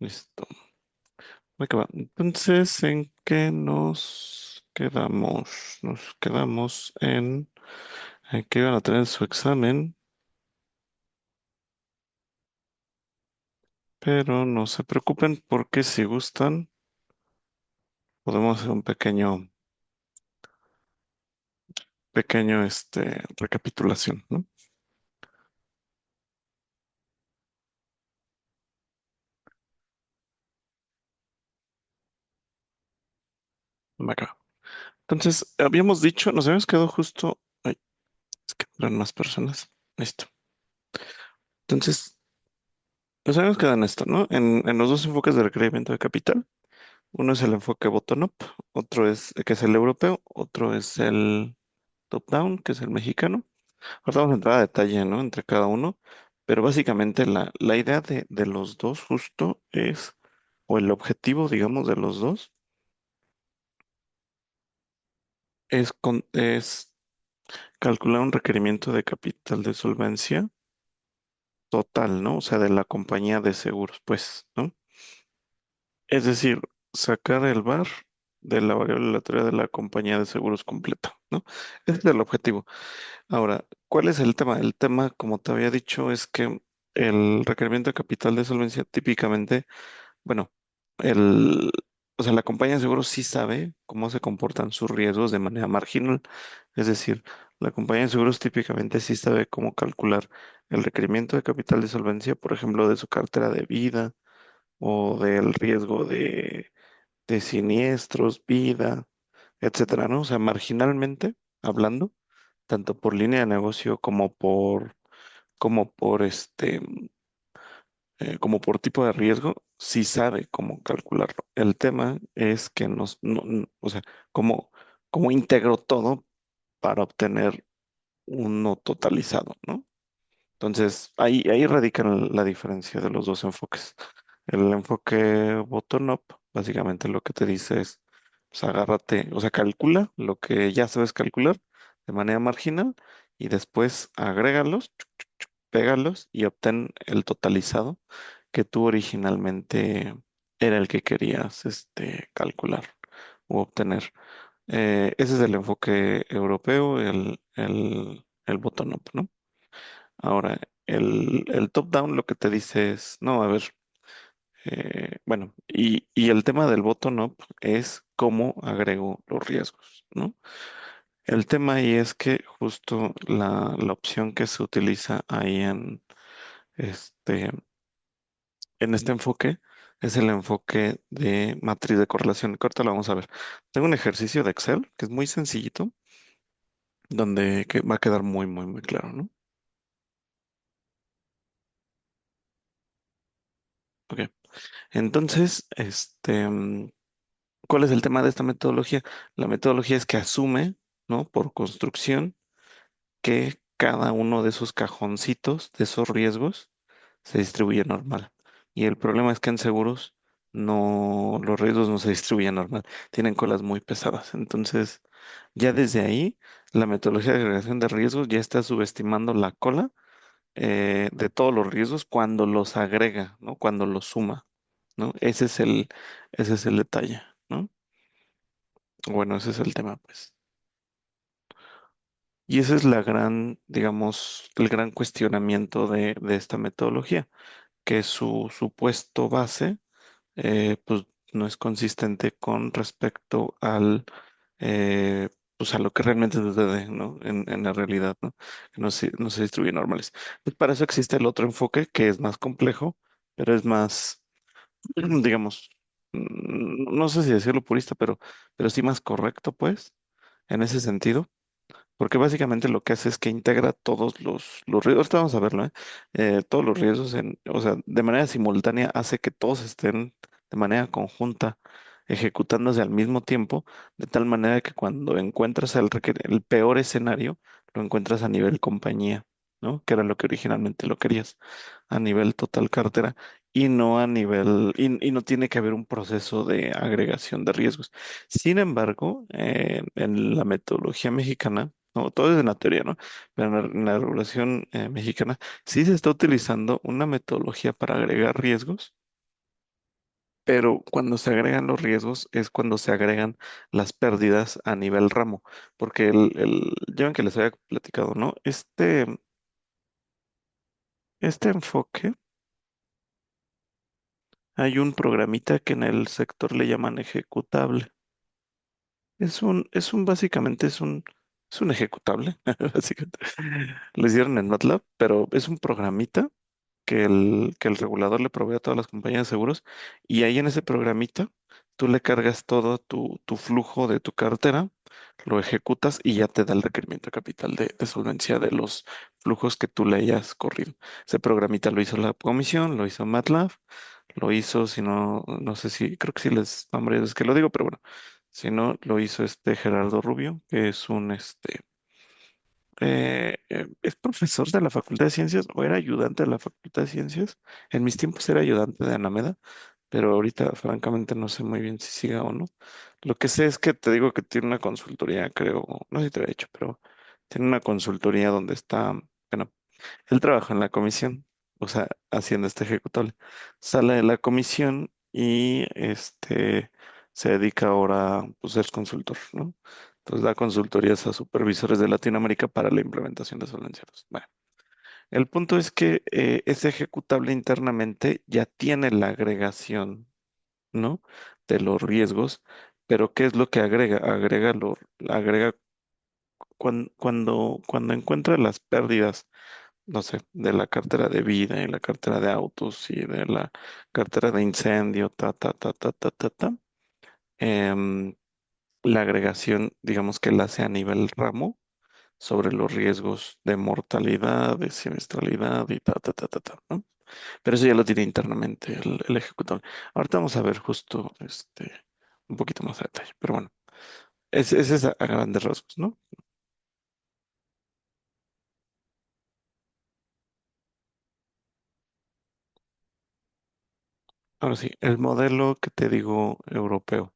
Listo. Ok, va. Entonces, ¿en qué nos quedamos? Nos quedamos en que iban a tener su examen, pero no se preocupen porque si gustan, podemos hacer un pequeño, recapitulación, ¿no? Va acá. Entonces, habíamos dicho, nos habíamos quedado justo, ay, es que eran más personas. Listo. Entonces, nos habíamos quedado en esto, ¿no? En los dos enfoques de requerimiento de capital. Uno es el enfoque bottom-up, otro es, que es el europeo, otro es el top-down, que es el mexicano. Ahora vamos a entrar a detalle, ¿no? Entre cada uno, pero básicamente la idea de los dos justo es, o el objetivo, digamos, de los dos, es calcular un requerimiento de capital de solvencia total, ¿no? O sea, de la compañía de seguros, pues, ¿no? Es decir, sacar el VAR de la variable aleatoria de la compañía de seguros completa, ¿no? Ese es el objetivo. Ahora, ¿cuál es el tema? El tema, como te había dicho, es que el requerimiento de capital de solvencia típicamente, bueno, el, o sea, la compañía de seguros sí sabe cómo se comportan sus riesgos de manera marginal. Es decir, la compañía de seguros típicamente sí sabe cómo calcular el requerimiento de capital de solvencia, por ejemplo, de su cartera de vida o del riesgo de siniestros, vida, etcétera, ¿no? O sea, marginalmente hablando, tanto por línea de negocio como por tipo de riesgo, sí sabe cómo calcularlo. El tema es que o sea, cómo integro todo para obtener uno totalizado, ¿no? Entonces, ahí radica la diferencia de los dos enfoques. El enfoque bottom-up, básicamente lo que te dice es, pues agárrate, o sea, calcula lo que ya sabes calcular de manera marginal y después agrégalos, pégalos y obtén el totalizado que tú originalmente era el que querías, calcular o obtener. Ese es el enfoque europeo, el bottom-up, ¿no? Ahora, el top-down lo que te dice es, no, a ver, bueno, y el tema del bottom-up es cómo agrego los riesgos, ¿no? El tema ahí es que justo la opción que se utiliza ahí este, en este enfoque es el enfoque de matriz de correlación. Que ahorita lo vamos a ver. Tengo un ejercicio de Excel que es muy sencillito, donde que va a quedar muy, muy, muy claro, ¿no? Ok. Entonces, ¿cuál es el tema de esta metodología? La metodología es que asume, ¿no? Por construcción, que cada uno de esos cajoncitos, de esos riesgos, se distribuye normal. Y el problema es que en seguros no, los riesgos no se distribuyen normal, tienen colas muy pesadas. Entonces, ya desde ahí, la metodología de agregación de riesgos ya está subestimando la cola de todos los riesgos cuando los agrega, ¿no? Cuando los suma, ¿no? Ese es el detalle, ¿no? Bueno, ese es el tema, pues. Y ese es digamos, el gran cuestionamiento de esta metodología, que su supuesto base, pues, no es consistente con respecto eh, pues, a lo que realmente sucede, ¿no? En la realidad, ¿no? Que no se distribuyen normales. Pues para eso existe el otro enfoque, que es más complejo, pero es más, digamos, no sé si decirlo purista, pero sí más correcto, pues, en ese sentido porque básicamente lo que hace es que integra todos los riesgos, ahorita vamos a verlo, ¿eh? Todos los riesgos o sea, de manera simultánea hace que todos estén de manera conjunta ejecutándose al mismo tiempo, de tal manera que cuando encuentras el peor escenario, lo encuentras a nivel compañía, ¿no? Que era lo que originalmente lo querías, a nivel total cartera, y no a nivel, y no tiene que haber un proceso de agregación de riesgos. Sin embargo, en la metodología mexicana, no, todo es en la teoría, ¿no? Pero en la regulación mexicana sí se está utilizando una metodología para agregar riesgos pero cuando se agregan los riesgos es cuando se agregan las pérdidas a nivel ramo, porque ya ven que les había platicado, ¿no? Este enfoque, hay un programita que en el sector le llaman ejecutable. Básicamente es un ejecutable, básicamente. Lo hicieron en MATLAB, pero es un programita que el regulador le provee a todas las compañías de seguros y ahí en ese programita tú le cargas todo tu flujo de tu cartera, lo ejecutas y ya te da el requerimiento de capital de solvencia de los flujos que tú le hayas corrido. Ese programita lo hizo la comisión, lo hizo MATLAB, lo hizo, si no, no sé si, creo que sí les nombré es que lo digo, pero bueno, si no, lo hizo este Gerardo Rubio, que es es profesor de la Facultad de Ciencias o era ayudante de la Facultad de Ciencias. En mis tiempos era ayudante de Anameda, pero ahorita francamente no sé muy bien si siga o no. Lo que sé es que te digo que tiene una consultoría, creo, no sé si te lo he dicho, pero tiene una consultoría donde está, bueno, él trabaja en la comisión, o sea, haciendo este ejecutable. Sale de la comisión y se dedica ahora, pues, es consultor, ¿no? Entonces da consultorías a supervisores de Latinoamérica para la implementación de Solvencia II. Bueno, el punto es que ese ejecutable internamente ya tiene la agregación, ¿no? De los riesgos, pero ¿qué es lo que agrega? Agrega cuando encuentra las pérdidas, no sé, de la cartera de vida y la cartera de autos y de la cartera de incendio, em, la agregación, digamos que la hace a nivel ramo sobre los riesgos de mortalidad, de siniestralidad y ¿no? Pero eso ya lo tiene internamente el ejecutable. Ahorita vamos a ver justo un poquito más a detalle, pero bueno, ese es a grandes rasgos, ¿no? Ahora sí, el modelo que te digo europeo.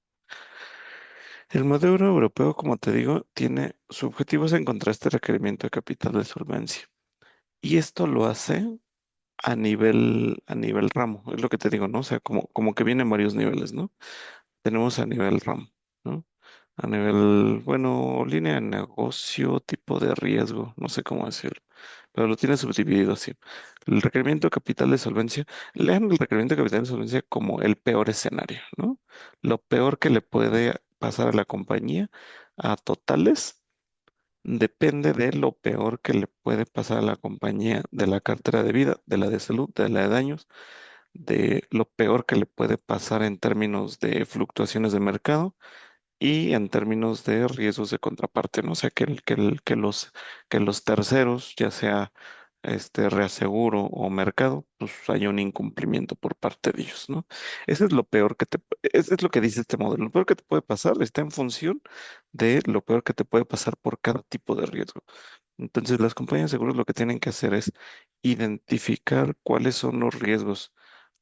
El modelo europeo, como te digo, tiene su objetivo es encontrar este requerimiento de capital de solvencia. Y esto lo hace a nivel ramo, es lo que te digo, ¿no? O sea, como que viene en varios niveles, ¿no? Tenemos a nivel RAM, ¿no? A nivel, bueno, línea de negocio, tipo de riesgo, no sé cómo decirlo, pero lo tiene subdividido así. El requerimiento de capital de solvencia, lean el requerimiento de capital de solvencia como el peor escenario, ¿no? Lo peor que le puede pasar a la compañía a totales depende de lo peor que le puede pasar a la compañía de la cartera de vida, de la de salud, de la de daños, de lo peor que le puede pasar en términos de fluctuaciones de mercado y en términos de riesgos de contraparte, ¿no? O sea, que los terceros, ya sea reaseguro o mercado, pues haya un incumplimiento por parte de ellos, ¿no? Eso es lo peor eso es lo que dice este modelo. Lo peor que te puede pasar está en función de lo peor que te puede pasar por cada tipo de riesgo. Entonces, las compañías de seguros lo que tienen que hacer es identificar cuáles son los riesgos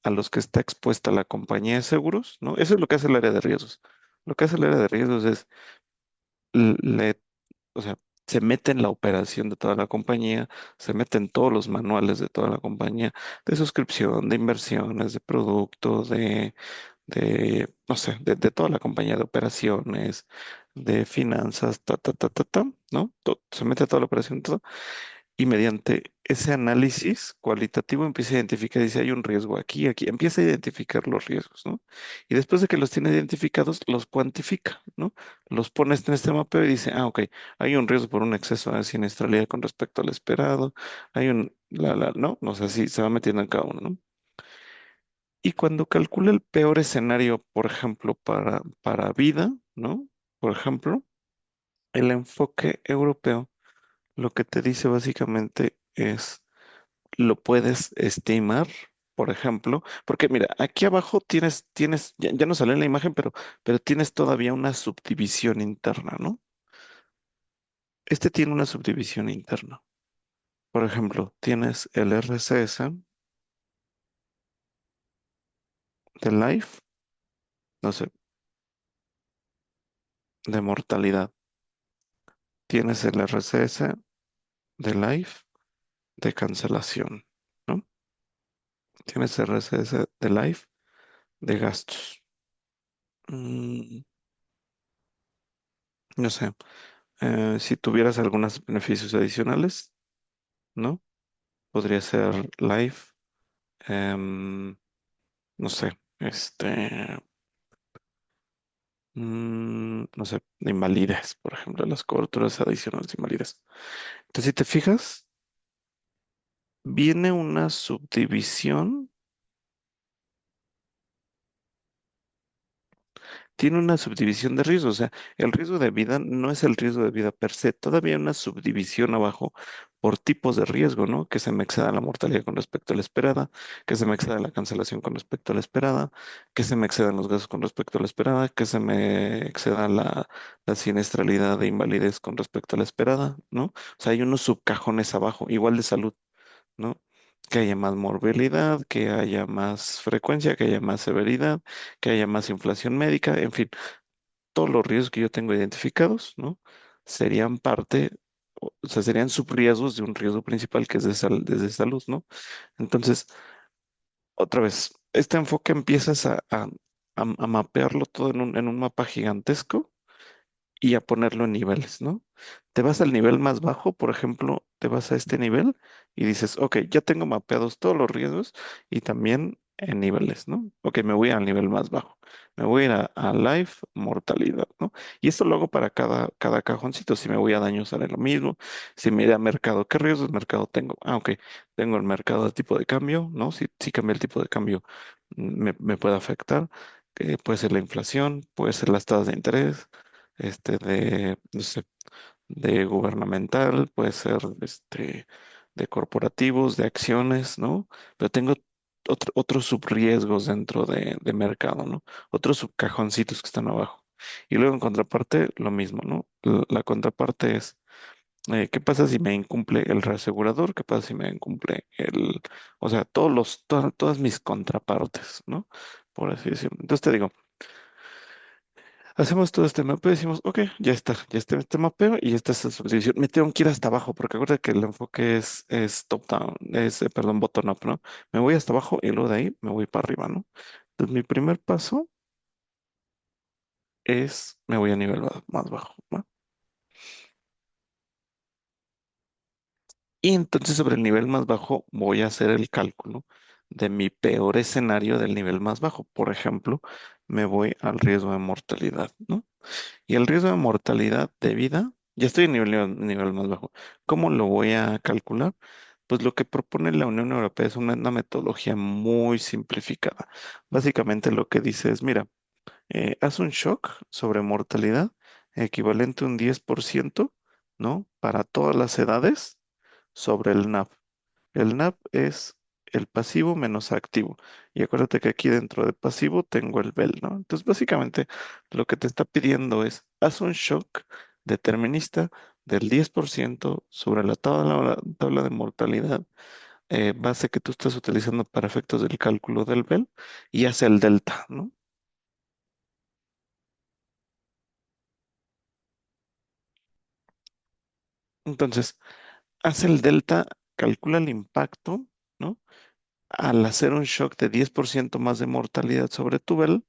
a los que está expuesta la compañía de seguros, ¿no? Eso es lo que hace el área de riesgos. Lo que hace el área de riesgos es, le, o sea, se mete en la operación de toda la compañía, se mete en todos los manuales de toda la compañía, de suscripción, de inversiones, de productos, no sé, de toda la compañía de operaciones, de finanzas, ¿no? Se mete a toda la operación, todo y mediante ese análisis cualitativo empieza a identificar, dice, hay un riesgo aquí, aquí, empieza a identificar los riesgos, ¿no? Y después de que los tiene identificados, los cuantifica, ¿no? Los pone en este mapeo y dice, ah, ok, hay un riesgo por un exceso de siniestralidad con respecto al esperado, no, no sé si se va metiendo en cada uno, ¿no? Y cuando calcula el peor escenario, por ejemplo, para vida, ¿no? Por ejemplo, el enfoque europeo lo que te dice básicamente es lo puedes estimar, por ejemplo, porque mira, aquí abajo ya no sale en la imagen, pero tienes todavía una subdivisión interna, ¿no? Este tiene una subdivisión interna. Por ejemplo, tienes el RCS de life, no sé, de mortalidad. Tienes el RCS de life de cancelación, ¿no? Tienes RCS de life de gastos. Mm, no sé, si tuvieras algunos beneficios adicionales, ¿no? Podría ser life, em, no sé, no sé, de invalidez, por ejemplo, las coberturas adicionales de invalidez. Entonces, si te fijas, viene una subdivisión. Tiene una subdivisión de riesgo, o sea, el riesgo de vida no es el riesgo de vida per se, todavía hay una subdivisión abajo por tipos de riesgo, ¿no? Que se me exceda la mortalidad con respecto a la esperada, que se me exceda la cancelación con respecto a la esperada, que se me excedan los gastos con respecto a la esperada, que se me exceda la siniestralidad de invalidez con respecto a la esperada, ¿no? O sea, hay unos subcajones abajo, igual de salud, ¿no? Que haya más morbilidad, que haya más frecuencia, que haya más severidad, que haya más inflación médica, en fin, todos los riesgos que yo tengo identificados, ¿no? Serían parte, o sea, serían subriesgos de un riesgo principal que es desde salud, ¿no? Entonces, otra vez, este enfoque empiezas a mapearlo todo en un mapa gigantesco y a ponerlo en niveles, ¿no? Te vas al nivel más bajo, por ejemplo, te vas a este nivel y dices, ok, ya tengo mapeados todos los riesgos y también en niveles, ¿no? Ok, me voy al nivel más bajo. Me voy a ir a life, mortalidad, ¿no? Y esto lo hago para cada cajoncito. Si me voy a daño, sale lo mismo. Si me voy a mercado, ¿qué riesgos de mercado tengo? Ah, ok, tengo el mercado de tipo de cambio, ¿no? Si cambia el tipo de cambio, me puede afectar. Puede ser la inflación, puede ser las tasas de interés, no sé, de gubernamental, puede ser de corporativos, de acciones, ¿no? Pero tengo otros subriesgos dentro de mercado, ¿no? Otros subcajoncitos que están abajo. Y luego en contraparte, lo mismo, ¿no? La contraparte es, ¿qué pasa si me incumple el reasegurador? ¿Qué pasa si me incumple o sea, todas mis contrapartes, ¿no? Por así decirlo. Entonces te digo, hacemos todo este mapeo y decimos, ok, ya está este mapeo y esta es la subdivisión. Me tengo que ir hasta abajo porque acuérdate que el enfoque es top-down, perdón, bottom-up, ¿no? Me voy hasta abajo y luego de ahí me voy para arriba, ¿no? Entonces mi primer paso es, me voy a nivel más bajo, ¿no? Y entonces sobre el nivel más bajo voy a hacer el cálculo de mi peor escenario del nivel más bajo. Por ejemplo, me voy al riesgo de mortalidad, ¿no? Y el riesgo de mortalidad de vida, ya estoy en nivel más bajo. ¿Cómo lo voy a calcular? Pues lo que propone la Unión Europea es una metodología muy simplificada. Básicamente lo que dice es, mira, haz un shock sobre mortalidad equivalente a un 10%, ¿no? Para todas las edades sobre el NAP. El NAP es el pasivo menos activo. Y acuérdate que aquí dentro de pasivo tengo el BEL, ¿no? Entonces, básicamente, lo que te está pidiendo es, haz un shock determinista del 10% sobre la tabla de mortalidad base que tú estás utilizando para efectos del cálculo del BEL y haz el delta, ¿no? Entonces, haz el delta, calcula el impacto, ¿no? Al hacer un shock de 10% más de mortalidad sobre tu BEL,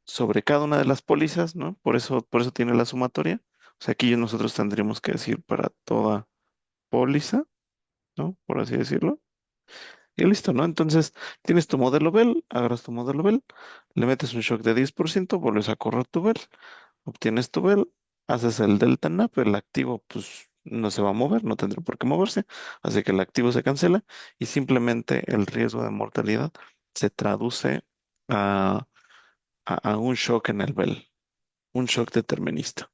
sobre cada una de las pólizas, ¿no? Por eso tiene la sumatoria. O sea, aquí nosotros tendríamos que decir para toda póliza, ¿no? Por así decirlo. Y listo, ¿no? Entonces, tienes tu modelo Bell, agarras tu modelo Bell, le metes un shock de 10%, vuelves a correr tu Bell, obtienes tu Bell, haces el delta NAP, el activo, pues no se va a mover, no tendrá por qué moverse, así que el activo se cancela y simplemente el riesgo de mortalidad se traduce a, a un shock en el Bell, un shock determinista.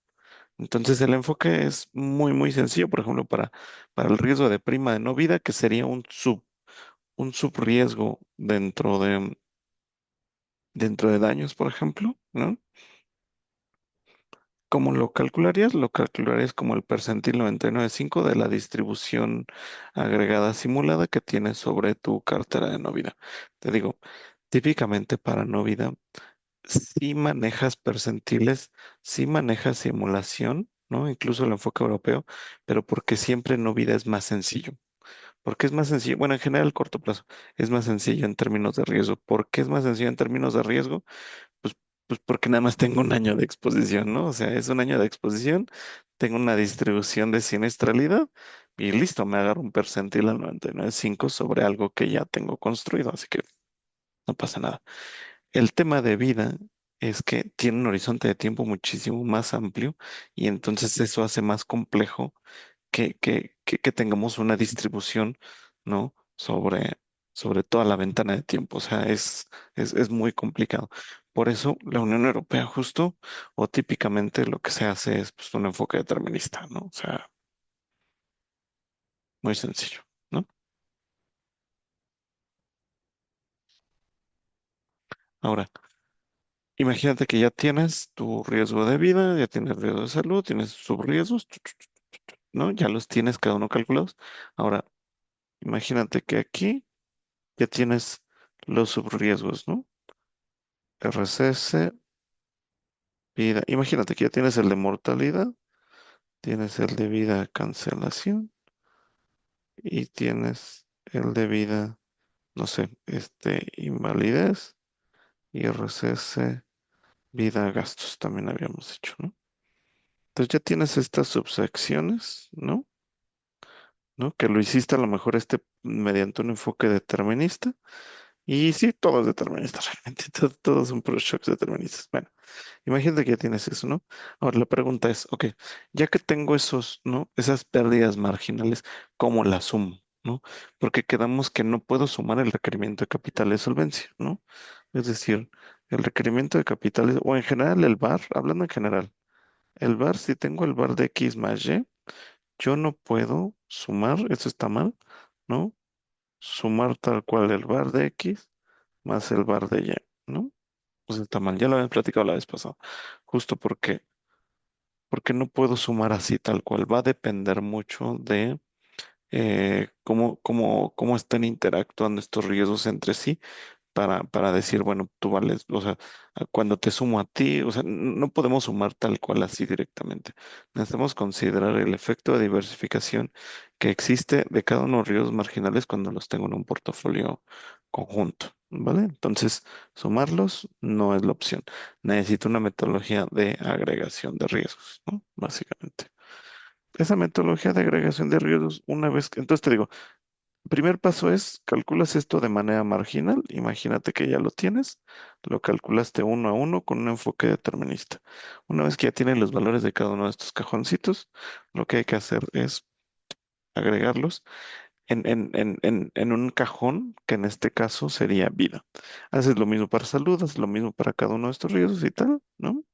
Entonces el enfoque es muy, muy sencillo, por ejemplo, para el riesgo de prima de no vida, que sería un subriesgo dentro de daños, por ejemplo, ¿no? ¿Cómo lo calcularías? Lo calcularías como el percentil 99.5 de la distribución agregada simulada que tienes sobre tu cartera de no vida. Te digo, típicamente para no vida si manejas percentiles, si manejas simulación, ¿no? Incluso el enfoque europeo, pero porque siempre en vida es más sencillo. Porque es más sencillo, bueno, en general, corto plazo, es más sencillo en términos de riesgo. ¿Por qué es más sencillo en términos de riesgo? Pues, pues porque nada más tengo un año de exposición, ¿no? O sea, es un año de exposición, tengo una distribución de siniestralidad y listo, me agarro un percentil al 99,5 sobre algo que ya tengo construido, así que no pasa nada. El tema de vida es que tiene un horizonte de tiempo muchísimo más amplio y entonces eso hace más complejo que tengamos una distribución, ¿no? Sobre toda la ventana de tiempo. O sea, es muy complicado. Por eso la Unión Europea justo o típicamente lo que se hace es pues, un enfoque determinista, ¿no? O sea, muy sencillo, ¿no? Ahora, imagínate que ya tienes tu riesgo de vida, ya tienes riesgo de salud, tienes subriesgos, ¿no? Ya los tienes cada uno calculados. Ahora, imagínate que aquí ya tienes los subriesgos, ¿no? RCS, vida. Imagínate que ya tienes el de mortalidad, tienes el de vida cancelación y tienes el de vida, no sé, invalidez y RCS, vida gastos, también habíamos hecho, ¿no? Entonces ya tienes estas subsecciones, ¿no? ¿No? Que lo hiciste a lo mejor mediante un enfoque determinista. Y sí, todo es determinista realmente, todos son puros shocks deterministas. Bueno. Imagínate que ya tienes eso, ¿no? Ahora la pregunta es, ok, ya que tengo esos, ¿no? Esas pérdidas marginales, ¿cómo las sumo? ¿No? Porque quedamos que no puedo sumar el requerimiento de capital de solvencia, ¿no? Es decir, el requerimiento de capital, o en general el VAR, hablando en general, el VAR, si tengo el VAR de X más Y, yo no puedo sumar, eso está mal, ¿no? Sumar tal cual el VAR de X más el VAR de Y, ¿no? Pues está mal, ya lo habíamos platicado la vez pasada, justo porque no puedo sumar así tal cual. Va a depender mucho de cómo están interactuando estos riesgos entre sí para decir, bueno, tú vales, o sea, cuando te sumo a ti, o sea, no podemos sumar tal cual así directamente. Necesitamos considerar el efecto de diversificación que existe de cada uno de los riesgos marginales cuando los tengo en un portafolio conjunto, ¿vale? Entonces, sumarlos no es la opción. Necesito una metodología de agregación de riesgos, ¿no? Básicamente. Esa metodología de agregación de riesgos, una vez que, entonces te digo, primer paso es, calculas esto de manera marginal. Imagínate que ya lo tienes. Lo calculaste uno a uno con un enfoque determinista. Una vez que ya tienes los valores de cada uno de estos cajoncitos, lo que hay que hacer es agregarlos en un cajón que en este caso sería vida. Haces lo mismo para salud, haces lo mismo para cada uno de estos riesgos y tal, ¿no?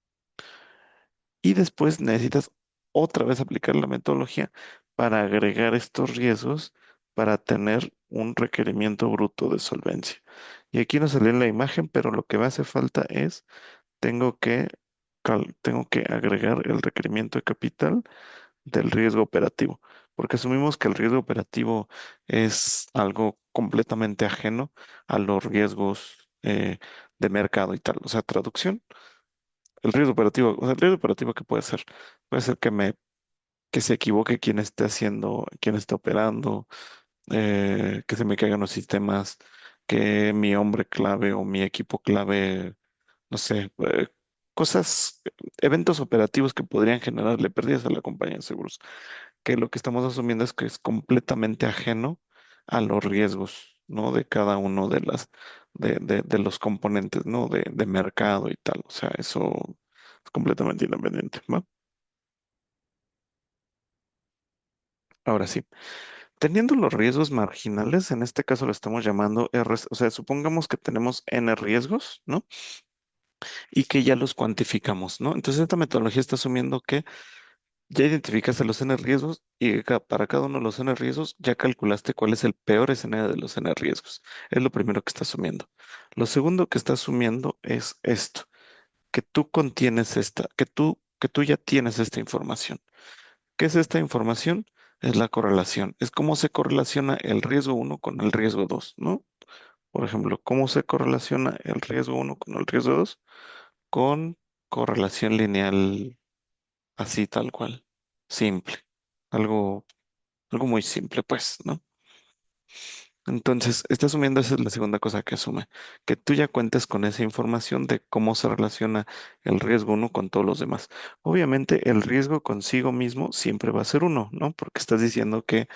Y después necesitas otra vez aplicar la metodología para agregar estos riesgos para tener un requerimiento bruto de solvencia. Y aquí no sale en la imagen, pero lo que me hace falta es, tengo que, tengo que agregar el requerimiento de capital del riesgo operativo, porque asumimos que el riesgo operativo es algo completamente ajeno a los riesgos de mercado y tal. O sea, traducción. El riesgo operativo, o sea, el riesgo operativo que puede ser que se equivoque quien esté haciendo, quien esté operando, que se me caigan los sistemas, que mi hombre clave o mi equipo clave, no sé, cosas, eventos operativos que podrían generarle pérdidas a la compañía de seguros, que lo que estamos asumiendo es que es completamente ajeno a los riesgos, ¿no? De cada uno de los componentes, ¿no? De mercado y tal. O sea, eso es completamente independiente, ¿va? Ahora sí, teniendo los riesgos marginales, en este caso lo estamos llamando R, o sea, supongamos que tenemos N riesgos, ¿no? Y que ya los cuantificamos, ¿no? Entonces esta metodología está asumiendo que ya identificaste los N riesgos y que para cada uno de los N riesgos ya calculaste cuál es el peor escenario de los N riesgos. Es lo primero que está asumiendo. Lo segundo que está asumiendo es esto, que tú contienes que tú ya tienes esta información. ¿Qué es esta información? Es la correlación. Es cómo se correlaciona el riesgo uno con el riesgo 2, ¿no? Por ejemplo, ¿cómo se correlaciona el riesgo uno con el riesgo 2? Con correlación lineal así tal cual. Simple. Algo, algo muy simple, pues, ¿no? Entonces, está asumiendo, esa es la segunda cosa que asume, que tú ya cuentes con esa información de cómo se relaciona el riesgo uno con todos los demás. Obviamente, el riesgo consigo mismo siempre va a ser uno, ¿no? Porque estás diciendo que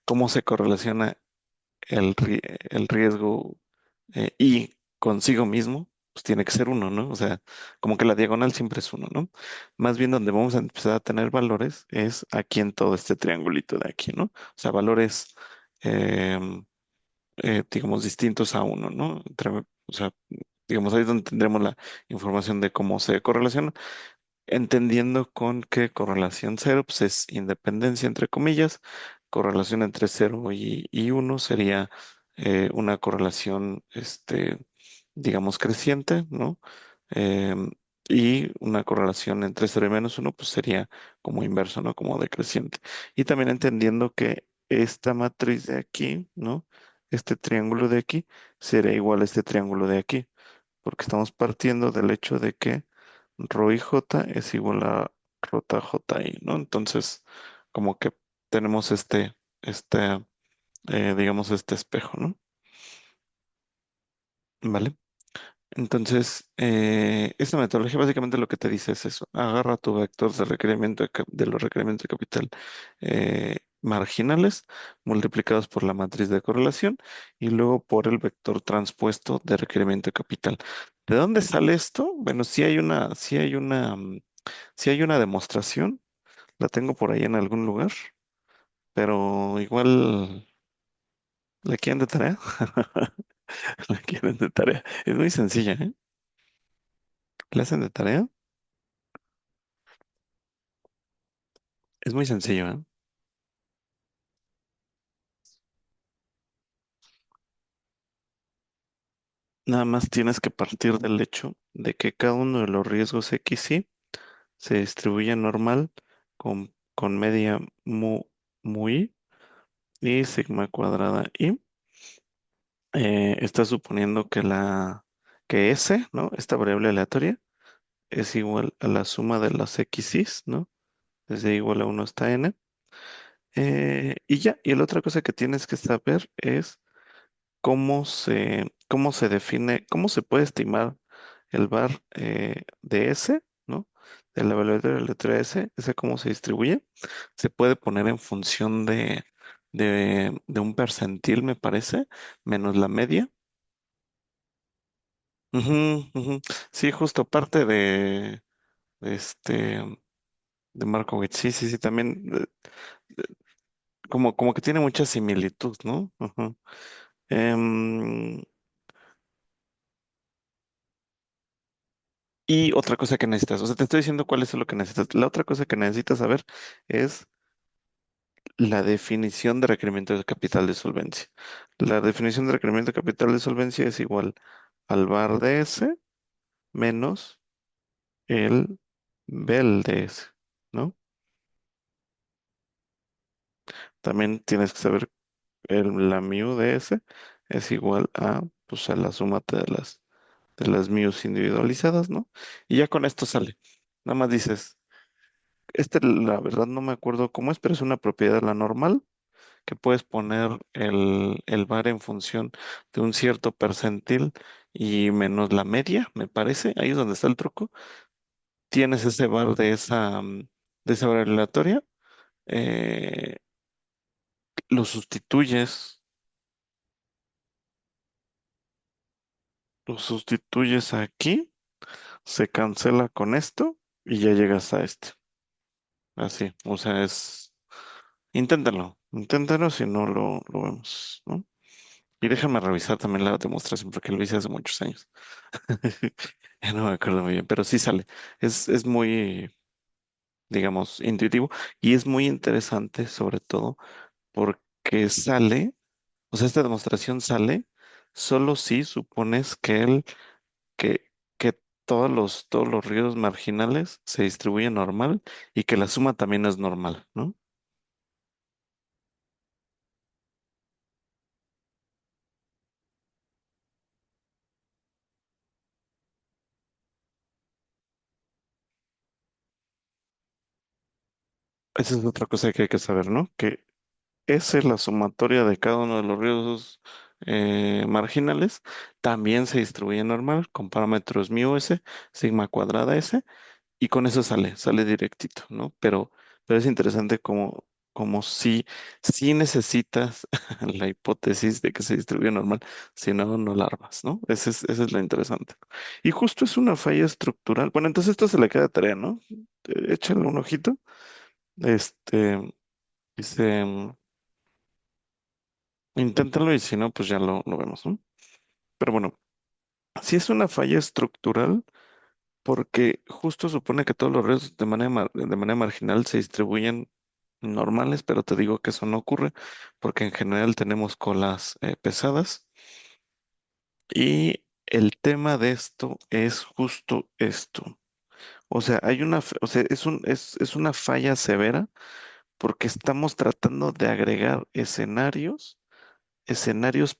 cómo se correlaciona el riesgo y consigo mismo, pues tiene que ser uno, ¿no? O sea, como que la diagonal siempre es uno, ¿no? Más bien donde vamos a empezar a tener valores es aquí en todo este triangulito de aquí, ¿no? O sea, valores, em, digamos, distintos a uno, ¿no? O sea, digamos, ahí es donde tendremos la información de cómo se correlaciona. Entendiendo con que correlación cero pues es independencia entre comillas, correlación entre cero y uno sería una correlación, digamos, creciente, ¿no? Em, y una correlación entre cero y menos uno pues sería como inverso, ¿no? Como decreciente. Y también entendiendo que esta matriz de aquí, ¿no? Este triángulo de aquí sería igual a este triángulo de aquí porque estamos partiendo del hecho de que rho i j es igual a rota ji, ¿no? Entonces, como que tenemos digamos, este espejo, ¿no? ¿Vale? Entonces, esta metodología básicamente lo que te dice es eso. Agarra tu vector de requerimiento de los requerimientos de capital marginales multiplicados por la matriz de correlación y luego por el vector transpuesto de requerimiento de capital. ¿De dónde sale esto? Bueno, sí hay una demostración, la tengo por ahí en algún lugar, pero igual la quieren de tarea. La quieren de tarea. Es muy sencilla, ¿eh? ¿La hacen de tarea? Es muy sencillo, ¿eh? Nada más tienes que partir del hecho de que cada uno de los riesgos X y se distribuye normal con media mu i y sigma cuadrada i. Está suponiendo que S, ¿no? Esta variable aleatoria es igual a la suma de las X y, ¿no? Desde igual a uno hasta n. Y ya, y la otra cosa que tienes que saber es cómo se define, cómo se puede estimar el bar de S, ¿no? De la variable de la letra S, ese cómo se distribuye. Se puede poner en función de un percentil, me parece, menos la media. Ujú, ujú. Sí, justo parte de de Markowitz. Sí, sí, sí, también como que tiene mucha similitud, ¿no? Ujú. Em, Y otra cosa que necesitas, o sea, te estoy diciendo cuál es lo que necesitas. La otra cosa que necesitas saber es la definición de requerimiento de capital de solvencia. La definición de requerimiento de capital de solvencia es igual al bar de S menos el bel de S, ¿no? También tienes que saber la mu de S es igual a, pues, a la suma de las mius individualizadas, ¿no? Y ya con esto sale. Nada más dices, la verdad no me acuerdo cómo es, pero es una propiedad de la normal que puedes poner el bar en función de un cierto percentil y menos la media, me parece. Ahí es donde está el truco. Tienes ese bar de esa variable aleatoria, eh, lo sustituyes, lo sustituyes aquí, se cancela con esto y ya llegas a este. Así, o sea, inténtalo si no lo vemos, ¿no? Y déjame revisar también la demostración porque lo hice hace muchos años. Ya no me acuerdo muy bien, pero sí sale. Es muy, digamos, intuitivo y es muy interesante sobre todo porque sale, o sea, esta demostración sale solo si supones que, que todos los ríos marginales se distribuyen normal y que la suma también es normal, ¿no? Esa es otra cosa que hay que saber, ¿no? S, la sumatoria de cada uno de los riesgos marginales, también se distribuye normal con parámetros mu S, sigma cuadrada S, y con eso sale directito, ¿no? Pero es interesante como si necesitas la hipótesis de que se distribuye normal, si no, no la armas, ¿no? Ese es lo interesante. Y justo es una falla estructural. Bueno, entonces esto se le queda de tarea, ¿no? Échale un ojito. Este, dice, inténtalo y si no, pues ya lo vemos, ¿no? Pero bueno, si es una falla estructural, porque justo supone que todos los riesgos de manera marginal se distribuyen normales, pero te digo que eso no ocurre porque en general tenemos colas pesadas y el tema de esto es justo esto. O sea, o sea, es una falla severa porque estamos tratando de agregar escenarios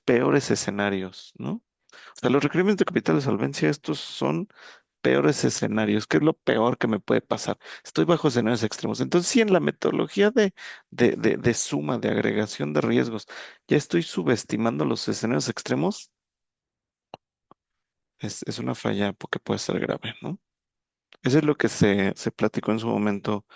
peores escenarios, ¿no? O sea, los requerimientos de capital de solvencia, estos son peores escenarios. ¿Qué es lo peor que me puede pasar? Estoy bajo escenarios extremos. Entonces, si en la metodología de suma, de agregación de riesgos, ya estoy subestimando los escenarios extremos, es una falla porque puede ser grave, ¿no? Eso es lo que se platicó en su momento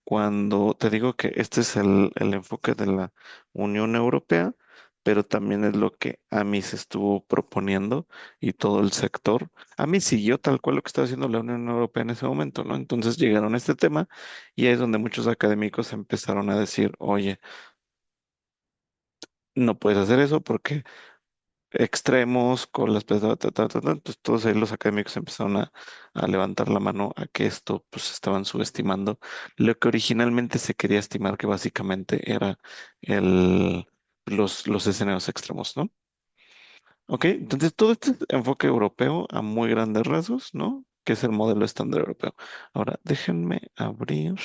cuando te digo que este es el enfoque de la Unión Europea, pero también es lo que AMI se estuvo proponiendo y todo el sector. AMI siguió tal cual lo que estaba haciendo la Unión Europea en ese momento, ¿no? Entonces llegaron a este tema y ahí es donde muchos académicos empezaron a decir, oye, no puedes hacer eso porque extremos, con las entonces todos ahí los académicos empezaron a levantar la mano a que esto pues estaban subestimando lo que originalmente se quería estimar que básicamente era el, los escenarios extremos, ¿no? Ok, entonces todo este enfoque europeo a muy grandes rasgos, ¿no? Que es el modelo estándar europeo. Ahora, déjenme abrir.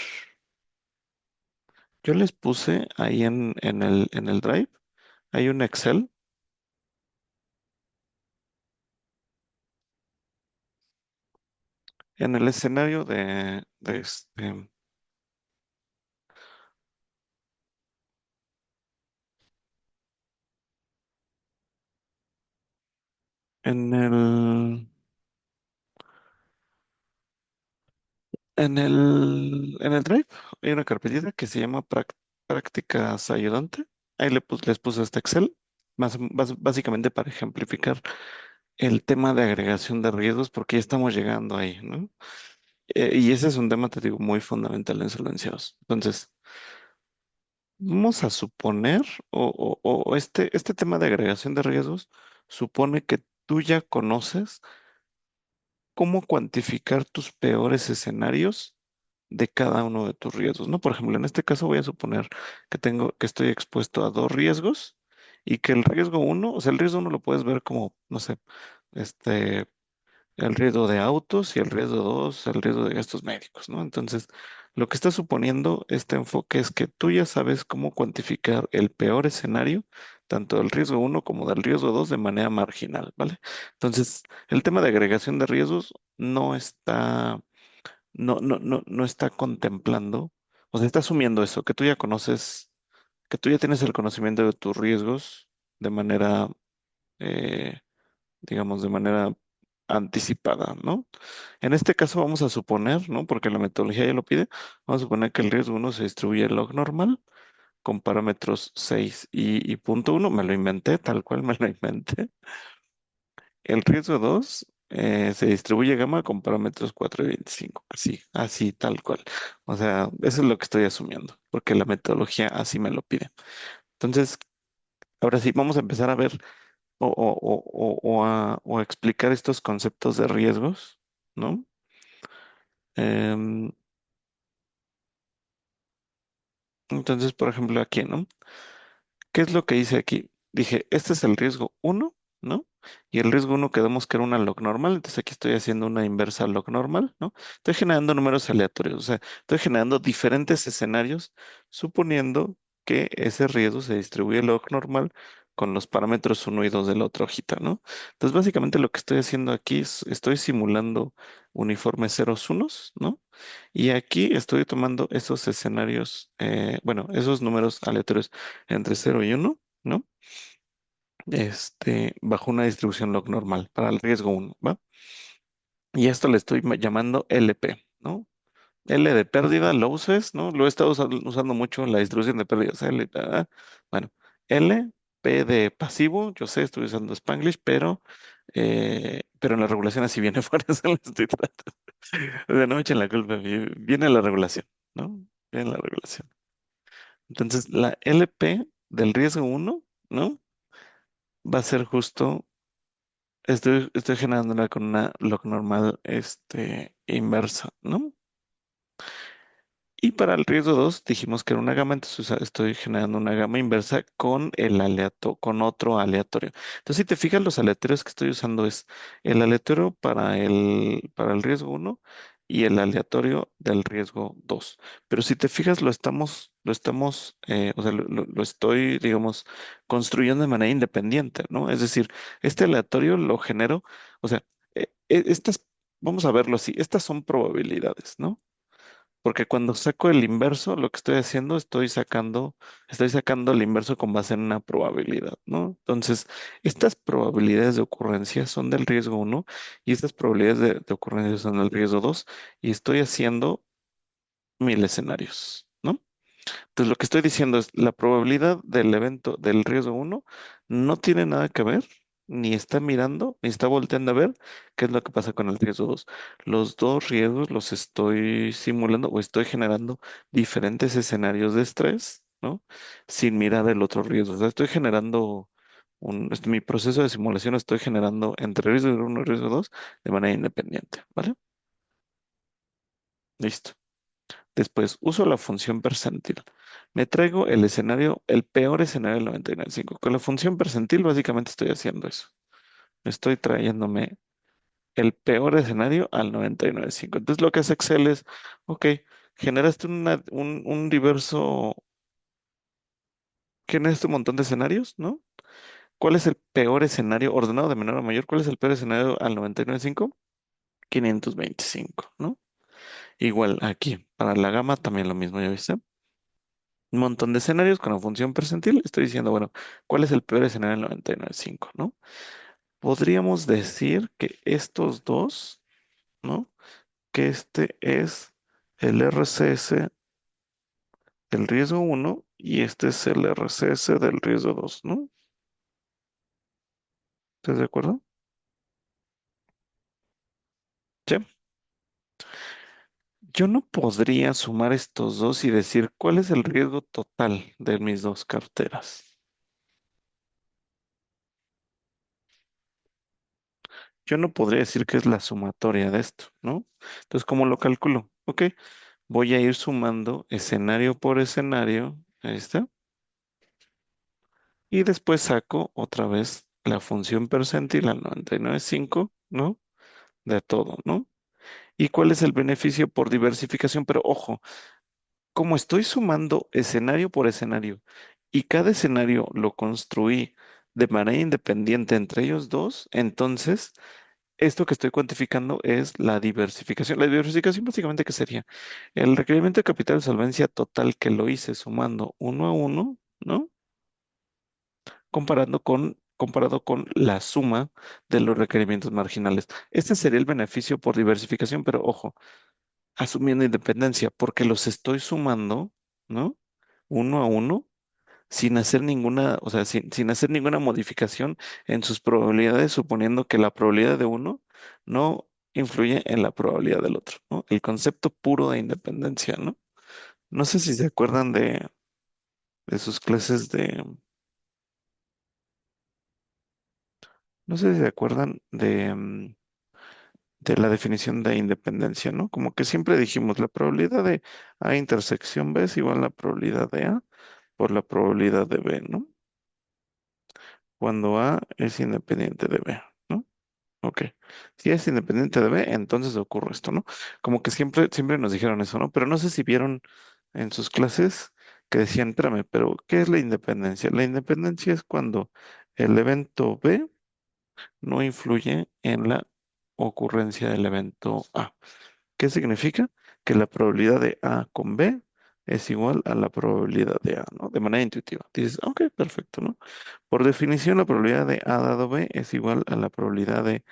Yo les puse ahí en el Drive, hay un Excel en el escenario en el Drive hay una carpetita que se llama Prácticas Ayudante. Ahí les puse este Excel, básicamente para ejemplificar el tema de agregación de riesgos, porque ya estamos llegando ahí, ¿no? Y ese es un tema, te digo, muy fundamental en solvenciados. Entonces, vamos a suponer, o este tema de agregación de riesgos supone que tú ya conoces cómo cuantificar tus peores escenarios de cada uno de tus riesgos, ¿no? Por ejemplo, en este caso voy a suponer que estoy expuesto a dos riesgos y que el riesgo uno, o sea, el riesgo uno lo puedes ver como, no sé, este, el riesgo de autos y el riesgo dos, el riesgo de gastos médicos, ¿no? Entonces, lo que está suponiendo este enfoque es que tú ya sabes cómo cuantificar el peor escenario, tanto del riesgo uno como del riesgo 2 de manera marginal, ¿vale? Entonces, el tema de agregación de riesgos no está contemplando, o sea, está asumiendo eso, que tú ya conoces, que tú ya tienes el conocimiento de tus riesgos de manera, eh, digamos, de manera anticipada, ¿no? En este caso vamos a suponer, ¿no? Porque la metodología ya lo pide, vamos a suponer que el riesgo uno se distribuye log normal con parámetros 6 y punto uno, me lo inventé, tal cual me lo inventé. El riesgo 2 se distribuye gamma con parámetros 4 y 25. Así, tal cual. O sea, eso es lo que estoy asumiendo, porque la metodología así me lo pide. Entonces, ahora sí, vamos a empezar a ver o a explicar estos conceptos de riesgos, ¿no? Em, entonces, por ejemplo, aquí, ¿no? ¿Qué es lo que hice aquí? Dije, este es el riesgo uno, ¿no? Y el riesgo uno quedamos que era una log normal, entonces aquí estoy haciendo una inversa log normal, ¿no? Estoy generando números aleatorios, o sea, estoy generando diferentes escenarios, suponiendo que ese riesgo se distribuye log normal con los parámetros uno y 2 de la otra hojita, ¿no? Entonces, básicamente lo que estoy haciendo aquí es, estoy simulando uniformes ceros unos, ¿no? Y aquí estoy tomando esos escenarios, bueno, esos números aleatorios entre cero y uno, ¿no? Bajo una distribución log normal para el riesgo uno, ¿va? Y esto le estoy llamando LP, ¿no? L de pérdida, losses, ¿no? Lo he estado usando mucho en la distribución de pérdidas. L, bueno, L, P de pasivo, yo sé, estoy usando Spanglish, pero en la regulación así viene, por eso lo estoy tratando. O sea, no me echen la culpa, viene la regulación, ¿no? Viene la regulación. Entonces, la LP del riesgo uno, ¿no? Va a ser justo, estoy generándola con una log normal, inversa, ¿no? Y para el riesgo 2 dijimos que era una gama, entonces estoy generando una gama inversa con con otro aleatorio. Entonces, si te fijas, los aleatorios que estoy usando es el aleatorio para el riesgo uno y el aleatorio del riesgo 2. Pero si te fijas, o sea, lo estoy, digamos, construyendo de manera independiente, ¿no? Es decir, este aleatorio lo genero, o sea, vamos a verlo así, estas son probabilidades, ¿no? Porque cuando saco el inverso, lo que estoy haciendo, estoy sacando el inverso con base en una probabilidad, ¿no? Entonces, estas probabilidades de ocurrencia son del riesgo uno y estas probabilidades de ocurrencia son del riesgo 2 y estoy haciendo 1000 escenarios, ¿no? Entonces, lo que estoy diciendo es la probabilidad del evento del riesgo uno no tiene nada que ver, ni está mirando, ni está volteando a ver qué es lo que pasa con el riesgo 2. Los dos riesgos los estoy simulando o estoy generando diferentes escenarios de estrés, ¿no? Sin mirar el otro riesgo. O sea, estoy generando mi proceso de simulación lo estoy generando entre riesgo uno y riesgo 2 de manera independiente, ¿vale? Listo. Después uso la función percentil. Me traigo el peor escenario del 99.5. Con la función percentil básicamente estoy haciendo eso. Estoy trayéndome el peor escenario al 99.5. Entonces lo que hace Excel es, ok, generaste un diverso, generaste un montón de escenarios, ¿no? ¿Cuál es el peor escenario ordenado de menor a mayor? ¿Cuál es el peor escenario al 99.5? 525, ¿no? Igual aquí, para la gama también lo mismo, ¿ya viste? Un montón de escenarios con la función percentil. Estoy diciendo, bueno, ¿cuál es el peor escenario del 99.5, ¿no? Podríamos decir que estos dos, ¿no? Que este es el RCS del riesgo uno y este es el RCS del riesgo 2, ¿no? ¿Estás de acuerdo? Sí. Yo no podría sumar estos dos y decir cuál es el riesgo total de mis dos carteras. Yo no podría decir que es la sumatoria de esto, ¿no? Entonces, ¿cómo lo calculo? Ok, voy a ir sumando escenario por escenario, ahí está, y después saco otra vez la función percentil al 99.5, ¿no? De todo, ¿no? ¿Y cuál es el beneficio por diversificación? Pero ojo, como estoy sumando escenario por escenario y cada escenario lo construí de manera independiente entre ellos dos, entonces esto que estoy cuantificando es la diversificación. La diversificación básicamente, ¿qué sería? El requerimiento de capital de solvencia total que lo hice sumando uno a uno, ¿no? Comparado con la suma de los requerimientos marginales. Este sería el beneficio por diversificación, pero ojo, asumiendo independencia, porque los estoy sumando, ¿no? Uno a uno sin hacer ninguna, o sea, sin hacer ninguna modificación en sus probabilidades, suponiendo que la probabilidad de uno no influye en la probabilidad del otro, ¿no? El concepto puro de independencia, ¿no? No sé si se acuerdan de sus clases no sé si se acuerdan de la definición de independencia, ¿no? Como que siempre dijimos, la probabilidad de A intersección B es igual a la probabilidad de A por la probabilidad de B, ¿no? Cuando A es independiente de B, ¿no? Ok. Si es independiente de B, entonces ocurre esto, ¿no? Como que siempre nos dijeron eso, ¿no? Pero no sé si vieron en sus clases que decían, espérame, pero ¿qué es la independencia? La independencia es cuando el evento B no influye en la ocurrencia del evento A. ¿Qué significa? Que la probabilidad de A con B es igual a la probabilidad de A, ¿no? De manera intuitiva. Dices, ok, perfecto, ¿no? Por definición, la probabilidad de A dado B es igual a la probabilidad de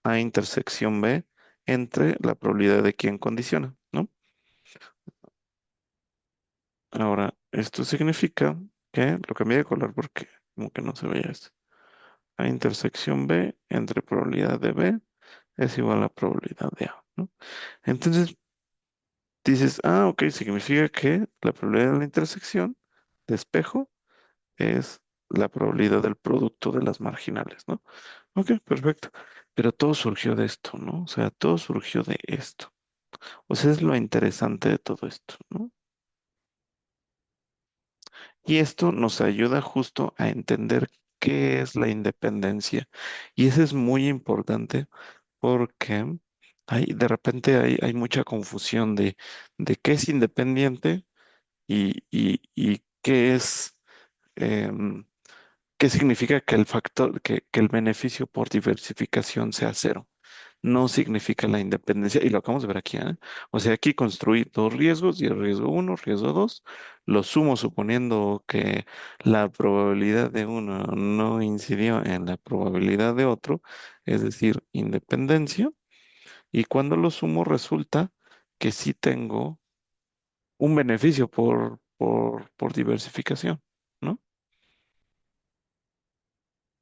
A intersección B entre la probabilidad de quién condiciona, ¿no? Ahora, esto significa que lo cambié de color porque como que no se veía esto. A intersección B entre probabilidad de B es igual a probabilidad de A, ¿no? Entonces dices, ah, ok, significa que la probabilidad de la intersección de espejo es la probabilidad del producto de las marginales, ¿no? Ok, perfecto. Pero todo surgió de esto, ¿no? O sea, todo surgió de esto. O sea, es lo interesante de todo esto, ¿no? Y esto nos ayuda justo a entender qué es la independencia. Y eso es muy importante porque de repente hay mucha confusión de qué es independiente y qué es, em, qué significa que el factor, que el beneficio por diversificación sea cero. No significa la independencia, y lo acabamos de ver aquí, ¿eh? O sea, aquí construí dos riesgos, y el riesgo uno, riesgo dos, lo sumo suponiendo que la probabilidad de uno no incidió en la probabilidad de otro, es decir, independencia, y cuando lo sumo resulta que sí tengo un beneficio por diversificación, ¿no?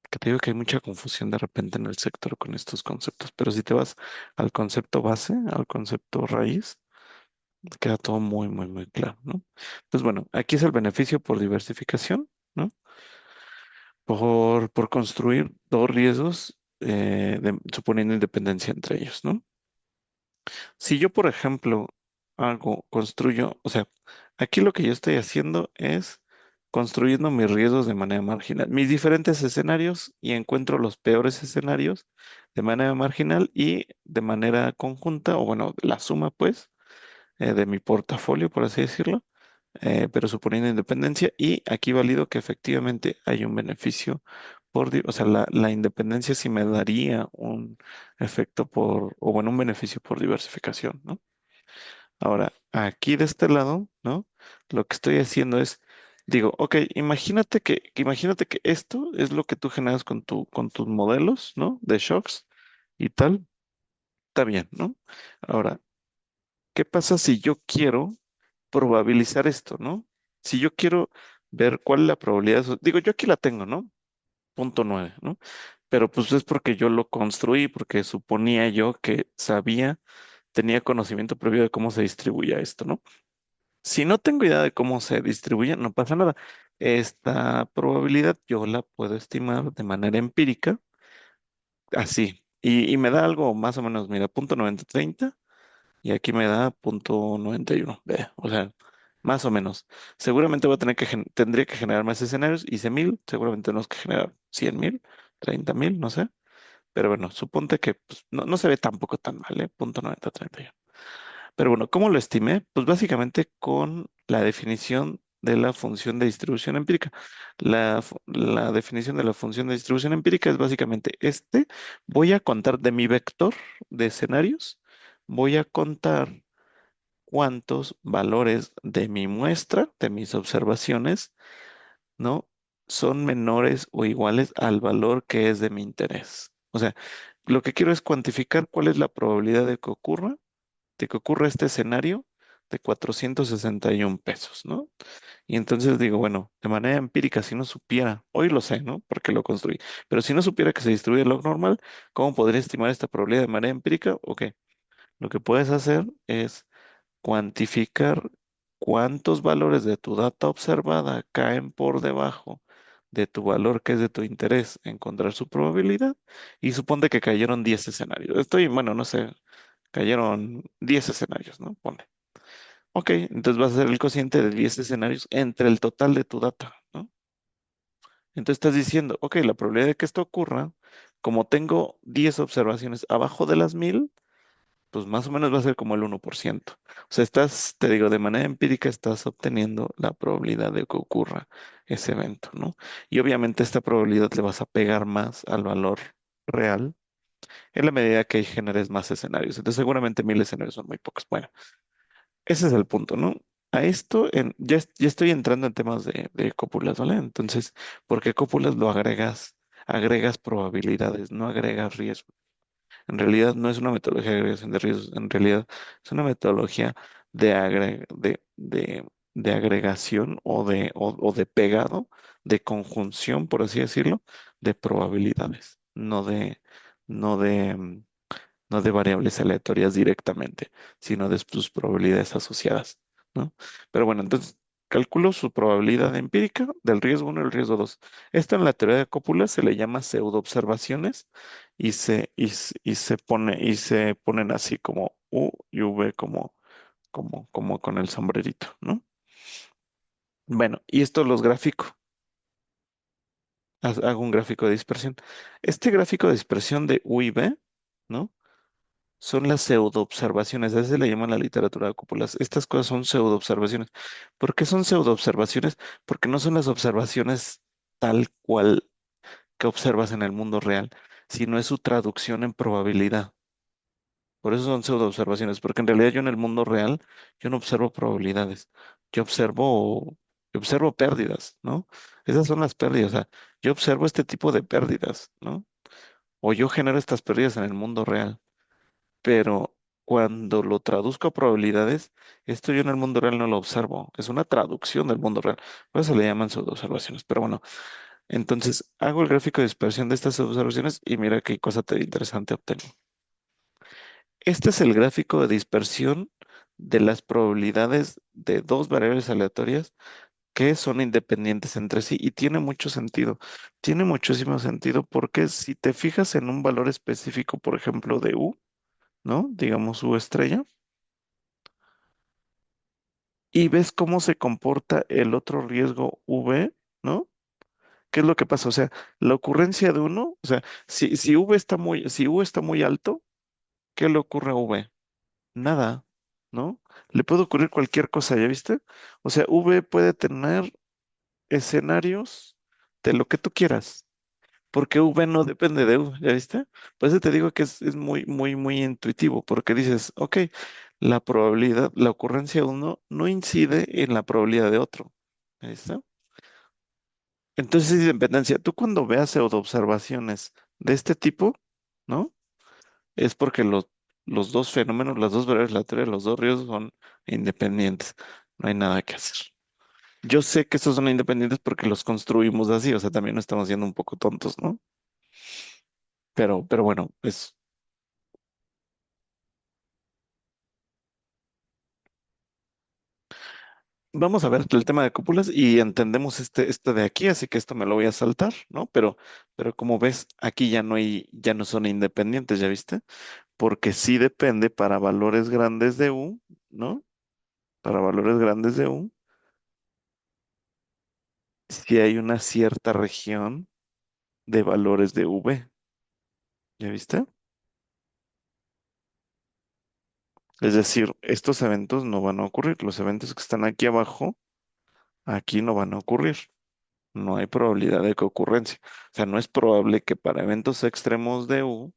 Que te digo que hay mucha confusión de repente en el sector con estos conceptos, pero si te vas al concepto base, al concepto raíz, te queda todo muy, muy, muy claro, ¿no? Pues bueno, aquí es el beneficio por diversificación, ¿no? Por construir dos riesgos, suponiendo independencia entre ellos, ¿no? Si yo, por ejemplo, construyo, o sea, aquí lo que yo estoy haciendo es construyendo mis riesgos de manera marginal, mis diferentes escenarios y encuentro los peores escenarios de manera marginal y de manera conjunta, o bueno, la suma, pues, de mi portafolio, por así decirlo, pero suponiendo independencia y aquí valido que efectivamente hay un beneficio o sea, la independencia sí me daría un efecto o bueno, un beneficio por diversificación, ¿no? Ahora, aquí de este lado, ¿no? Lo que estoy haciendo es, digo, ok, imagínate que esto es lo que tú generas con tus modelos, ¿no? De shocks y tal, está bien, ¿no? Ahora, ¿qué pasa si yo quiero probabilizar esto, ¿no? Si yo quiero ver cuál es la probabilidad, digo, yo aquí la tengo, ¿no? Punto nueve, ¿no? Pero pues es porque yo lo construí, porque suponía yo que tenía conocimiento previo de cómo se distribuía esto, ¿no? Si no tengo idea de cómo se distribuye, no pasa nada. Esta probabilidad yo la puedo estimar de manera empírica, así. Y me da algo más o menos, mira, punto 9030 y aquí me da punto 91. Ve, o sea, más o menos. Seguramente voy a tendría que generar más escenarios. Hice 1000, seguramente tenemos que generar 100,000, 30,000, no sé. Pero bueno, suponte que pues, no se ve tampoco tan mal, ¿eh? Punto 9031. Pero bueno, ¿cómo lo estimé? Pues básicamente con la definición de la función de distribución empírica. La definición de la función de distribución empírica es básicamente voy a contar de mi vector de escenarios, voy a contar cuántos valores de mi muestra, de mis observaciones, ¿no? Son menores o iguales al valor que es de mi interés. O sea, lo que quiero es cuantificar cuál es la probabilidad de que ocurra este escenario de 461 pesos, ¿no? Y entonces digo, bueno, de manera empírica, si no supiera, hoy lo sé, ¿no? Porque lo construí, pero si no supiera que se distribuye el log normal, ¿cómo podría estimar esta probabilidad de manera empírica? Ok, lo que puedes hacer es cuantificar cuántos valores de tu data observada caen por debajo de tu valor que es de tu interés, encontrar su probabilidad y suponte que cayeron 10 escenarios. Bueno, no sé, cayeron 10 escenarios, ¿no? Pone. Ok, entonces vas a hacer el cociente de 10 escenarios entre el total de tu data, ¿no? Entonces estás diciendo, ok, la probabilidad de que esto ocurra, como tengo 10 observaciones abajo de las 1000, pues más o menos va a ser como el 1%. O sea, te digo, de manera empírica estás obteniendo la probabilidad de que ocurra ese evento, ¿no? Y obviamente esta probabilidad le vas a pegar más al valor real en la medida que generes más escenarios. Entonces, seguramente 1000 escenarios son muy pocos. Bueno, ese es el punto, ¿no? A esto, ya estoy entrando en temas de cópulas, ¿vale? Entonces, ¿por qué cópulas lo agregas probabilidades, no agregas riesgo? En realidad no es una metodología de agregación de riesgos, en realidad es una metodología de agregación o de pegado, de conjunción, por así decirlo, de probabilidades, no de, no de variables aleatorias directamente, sino de sus probabilidades asociadas, ¿no? Pero bueno, entonces calculo su probabilidad empírica del riesgo uno y el riesgo 2. Esto en la teoría de cópulas se le llama pseudoobservaciones y se ponen así como U y V como con el sombrerito, ¿no? Bueno, y esto los gráfico. Hago un gráfico de dispersión. Este gráfico de dispersión de U y V, ¿no? Son las pseudoobservaciones, a veces se le llama en la literatura de cúpulas. Estas cosas son pseudoobservaciones. ¿Por qué son pseudoobservaciones? Porque no son las observaciones tal cual que observas en el mundo real, sino es su traducción en probabilidad. Por eso son pseudoobservaciones, porque en realidad yo en el mundo real, yo no observo probabilidades, yo observo, yo observo pérdidas, ¿no? Esas son las pérdidas, o sea, yo observo este tipo de pérdidas, ¿no? O yo genero estas pérdidas en el mundo real. Pero cuando lo traduzco a probabilidades, esto yo en el mundo real no lo observo, es una traducción del mundo real. Por eso se le llaman pseudo-observaciones. Pero bueno, entonces hago el gráfico de dispersión de estas observaciones y mira qué cosa tan interesante obtengo. Este es el gráfico de dispersión de las probabilidades de dos variables aleatorias que son independientes entre sí y tiene mucho sentido. Tiene muchísimo sentido porque si te fijas en un valor específico, por ejemplo, de U, ¿no? Digamos U estrella, y ves cómo se comporta el otro riesgo V, ¿no? ¿Qué es lo que pasa? O sea, la ocurrencia de uno, o sea, si V está muy alto, ¿qué le ocurre a V? Nada, ¿no? Le puede ocurrir cualquier cosa, ¿ya viste? O sea, V puede tener escenarios de lo que tú quieras, porque V no depende de U, ¿ya viste? Por eso te digo que es muy, muy, muy intuitivo, porque dices, ok, la probabilidad, la ocurrencia de uno no incide en la probabilidad de otro. ¿Ya viste? Entonces es independencia. Tú cuando veas pseudoobservaciones de este tipo, ¿no? Es porque los dos fenómenos, las dos variables laterales, los dos ríos son independientes. No hay nada que hacer. Yo sé que estos son independientes porque los construimos así, o sea, también no estamos siendo un poco tontos, ¿no? Pero bueno, vamos a ver el tema de cúpulas y entendemos este de aquí, así que esto me lo voy a saltar, ¿no? Pero como ves, aquí ya no son independientes, ¿ya viste? Porque sí depende para valores grandes de U, ¿no? Para valores grandes de U, si hay una cierta región de valores de V, ¿ya viste? Es decir, estos eventos no van a ocurrir. Los eventos que están aquí abajo, aquí no van a ocurrir. No hay probabilidad de que ocurrencia. O sea, no es probable que para eventos extremos de U,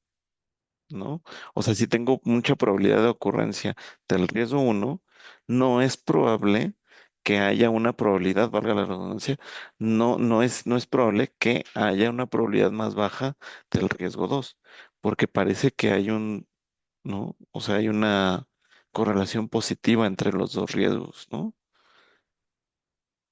¿no? O sea, si tengo mucha probabilidad de ocurrencia del riesgo uno, no es probable que haya una probabilidad, valga la redundancia, no es probable que haya una probabilidad más baja del riesgo 2, porque parece que hay ¿no? O sea, hay una correlación positiva entre los dos riesgos, ¿no?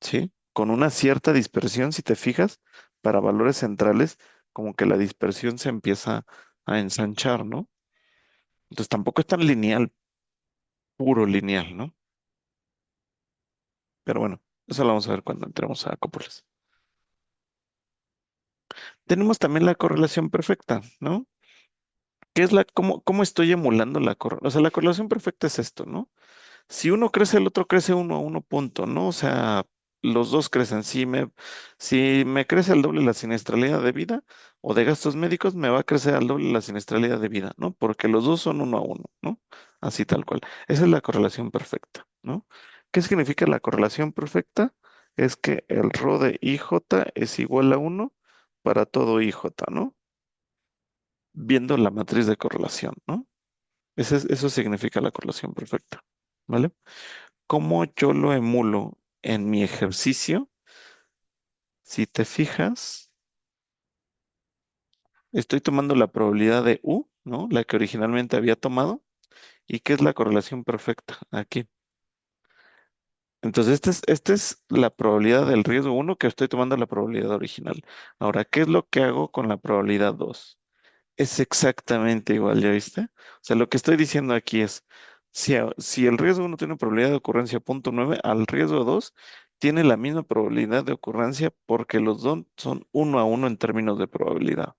Sí, con una cierta dispersión, si te fijas, para valores centrales, como que la dispersión se empieza a ensanchar, ¿no? Entonces tampoco es tan lineal, puro lineal, ¿no? Pero bueno, eso lo vamos a ver cuando entremos a cópulas. Tenemos también la correlación perfecta, ¿no? ¿Qué es cómo estoy emulando la correlación? O sea, la correlación perfecta es esto, ¿no? Si uno crece, el otro crece uno a uno punto, ¿no? O sea, los dos crecen. Si me crece al doble la siniestralidad de vida o de gastos médicos, me va a crecer al doble la siniestralidad de vida, ¿no? Porque los dos son uno a uno, ¿no? Así tal cual. Esa es la correlación perfecta, ¿no? ¿Qué significa la correlación perfecta? Es que el rho de IJ es igual a uno para todo IJ, ¿no? Viendo la matriz de correlación, ¿no? Eso significa la correlación perfecta, ¿vale? ¿Cómo yo lo emulo en mi ejercicio? Si te fijas, estoy tomando la probabilidad de U, ¿no? La que originalmente había tomado. ¿Y qué es la correlación perfecta? Aquí. Entonces, esta es la probabilidad del riesgo uno que estoy tomando la probabilidad original. Ahora, ¿qué es lo que hago con la probabilidad 2? Es exactamente igual, ¿ya viste? O sea, lo que estoy diciendo aquí es, si el riesgo uno tiene una probabilidad de ocurrencia 0.9, al riesgo 2 tiene la misma probabilidad de ocurrencia porque los dos son uno a uno en términos de probabilidad.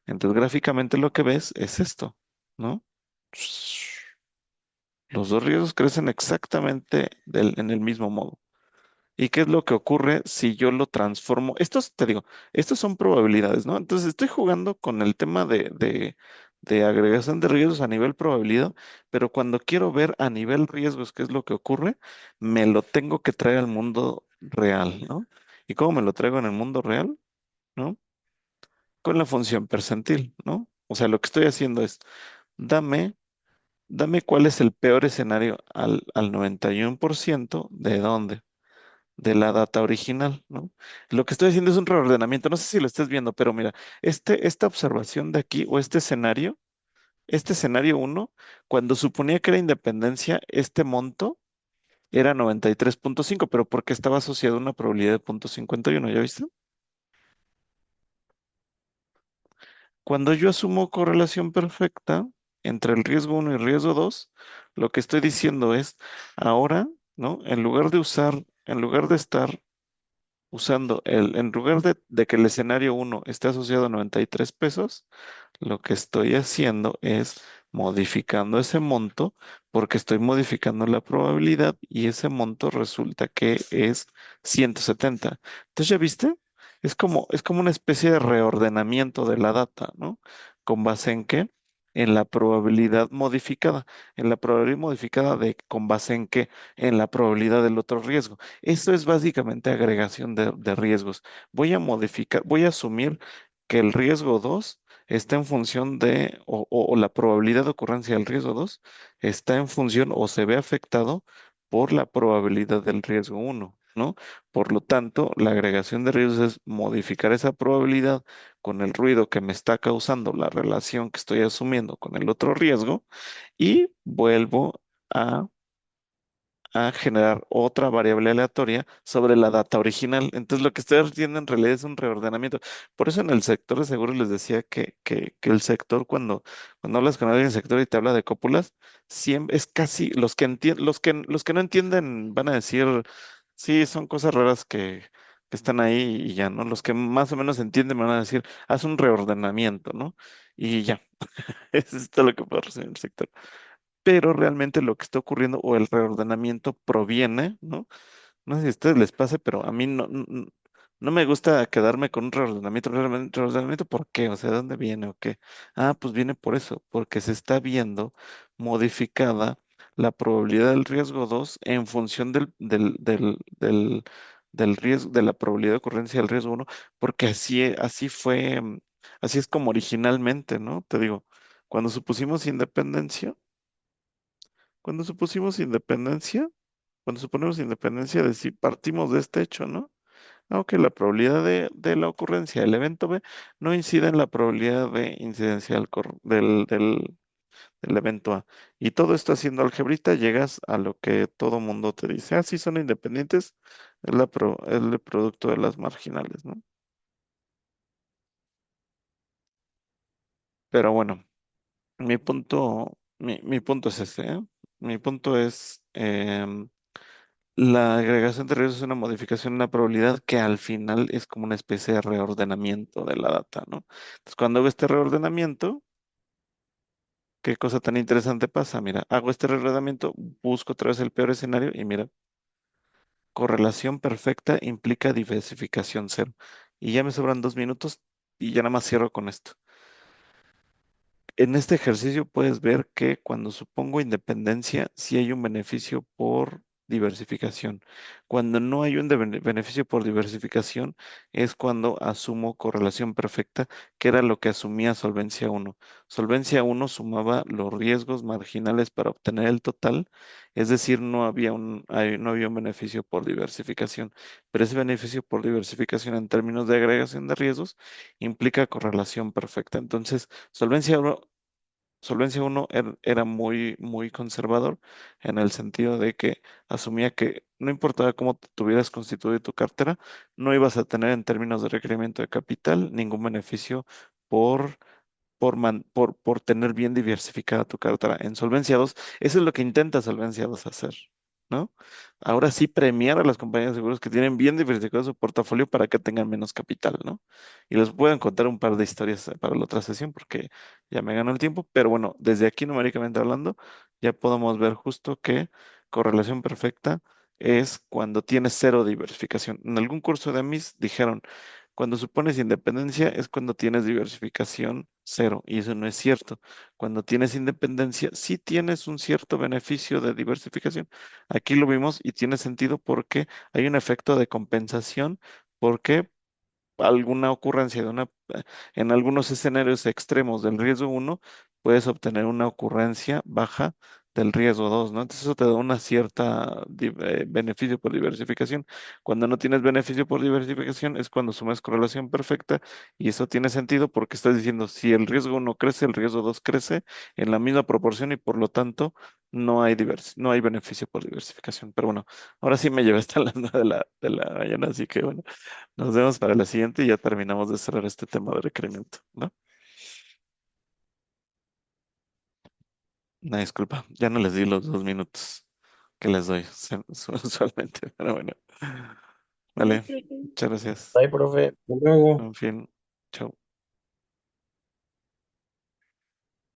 Entonces, gráficamente lo que ves es esto, ¿no? Los dos riesgos crecen exactamente en el mismo modo. ¿Y qué es lo que ocurre si yo lo transformo? Estos, te digo, estos son probabilidades, ¿no? Entonces estoy jugando con el tema de agregación de riesgos a nivel probabilidad, pero cuando quiero ver a nivel riesgos qué es lo que ocurre, me lo tengo que traer al mundo real, ¿no? ¿Y cómo me lo traigo en el mundo real? ¿No? Con la función percentil, ¿no? O sea, lo que estoy haciendo es, dame, dame cuál es el peor escenario al 91%, ¿de dónde? De la data original, ¿no? Lo que estoy haciendo es un reordenamiento, no sé si lo estés viendo, pero mira, esta observación de aquí o este escenario uno, cuando suponía que era independencia, este monto era 93.5, pero porque estaba asociado a una probabilidad de 0.51, ¿ya viste? Cuando yo asumo correlación perfecta entre el riesgo uno y el riesgo 2, lo que estoy diciendo es, ahora, ¿no? En lugar de estar usando en lugar de que el escenario uno esté asociado a 93 pesos, lo que estoy haciendo es modificando ese monto porque estoy modificando la probabilidad y ese monto resulta que es 170. Entonces, ¿ya viste? Es como una especie de reordenamiento de la data, ¿no? ¿Con base en qué? En la probabilidad modificada. En la probabilidad modificada de con base en qué? En la probabilidad del otro riesgo. Esto es básicamente agregación de riesgos. Voy a asumir que el riesgo 2 está en función o la probabilidad de ocurrencia del riesgo 2 está en función o se ve afectado por la probabilidad del riesgo uno, ¿no? Por lo tanto, la agregación de riesgos es modificar esa probabilidad con el ruido que me está causando la relación que estoy asumiendo con el otro riesgo y vuelvo a generar otra variable aleatoria sobre la data original. Entonces, lo que estoy haciendo en realidad es un reordenamiento. Por eso en el sector de seguros les decía que el sector, cuando hablas con alguien del sector y te habla de cópulas, siempre es casi los que no entienden van a decir, sí, son cosas raras que están ahí y ya, ¿no? Los que más o menos entienden van a decir, haz un reordenamiento, ¿no? Y ya, es todo lo que puedo resumir el sector, pero realmente lo que está ocurriendo o el reordenamiento proviene, ¿no? No sé si a ustedes les pase, pero a mí no me gusta quedarme con un reordenamiento, ¿por qué? O sea, ¿de dónde viene o qué? Ah, pues viene por eso, porque se está viendo modificada la probabilidad del riesgo 2 en función del riesgo, de la probabilidad de ocurrencia del riesgo uno, porque así fue, así es como originalmente, ¿no? Te digo, cuando supusimos independencia, cuando supusimos independencia, cuando suponemos independencia de si partimos de este hecho, ¿no? Aunque la probabilidad de la ocurrencia del evento B no incide en la probabilidad de incidencia del evento A. Y todo esto haciendo algebrita, llegas a lo que todo mundo te dice. Ah, sí, son independientes, es el producto de las marginales, ¿no? Pero bueno, mi punto es este, ¿eh? Mi punto es, la agregación de riesgos es una modificación en la probabilidad que al final es como una especie de reordenamiento de la data, ¿no? Entonces, cuando hago este reordenamiento, ¿qué cosa tan interesante pasa? Mira, hago este reordenamiento, busco otra vez el peor escenario y mira, correlación perfecta implica diversificación cero. Y ya me sobran 2 minutos y ya nada más cierro con esto. En este ejercicio puedes ver que cuando supongo independencia, sí hay un beneficio por diversificación. Cuando no hay un beneficio por diversificación, es cuando asumo correlación perfecta, que era lo que asumía solvencia uno. Solvencia uno sumaba los riesgos marginales para obtener el total, es decir, no había un beneficio por diversificación. Pero ese beneficio por diversificación en términos de agregación de riesgos implica correlación perfecta. Entonces, Solvencia uno era muy, muy conservador en el sentido de que asumía que no importaba cómo tuvieras constituido tu cartera, no ibas a tener en términos de requerimiento de capital ningún beneficio por por tener bien diversificada tu cartera. En Solvencia 2, eso es lo que intenta Solvencia 2 hacer, ¿no? Ahora sí premiar a las compañías de seguros que tienen bien diversificado su portafolio para que tengan menos capital, ¿no? Y les pueden contar un par de historias para la otra sesión porque ya me ganó el tiempo, pero bueno, desde aquí numéricamente hablando, ya podemos ver justo que correlación perfecta es cuando tienes cero diversificación. En algún curso de AMIS dijeron, cuando supones independencia es cuando tienes diversificación cero, y eso no es cierto. Cuando tienes independencia, sí tienes un cierto beneficio de diversificación. Aquí lo vimos y tiene sentido porque hay un efecto de compensación, porque alguna ocurrencia en algunos escenarios extremos del riesgo uno puedes obtener una ocurrencia baja del riesgo 2, ¿no? Entonces eso te da una cierta beneficio por diversificación. Cuando no tienes beneficio por diversificación es cuando sumas correlación perfecta y eso tiene sentido porque estás diciendo si el riesgo uno crece, el riesgo 2 crece en la misma proporción y por lo tanto no hay beneficio por diversificación. Pero bueno, ahora sí me llevé hasta la 9 de la mañana, así que bueno. Nos vemos para la siguiente y ya terminamos de cerrar este tema de requerimiento, ¿no? Una disculpa, ya no les di los 2 minutos que les doy usualmente, pero bueno. Vale, muchas gracias. Bye, profe. Hasta luego. En fin, chao.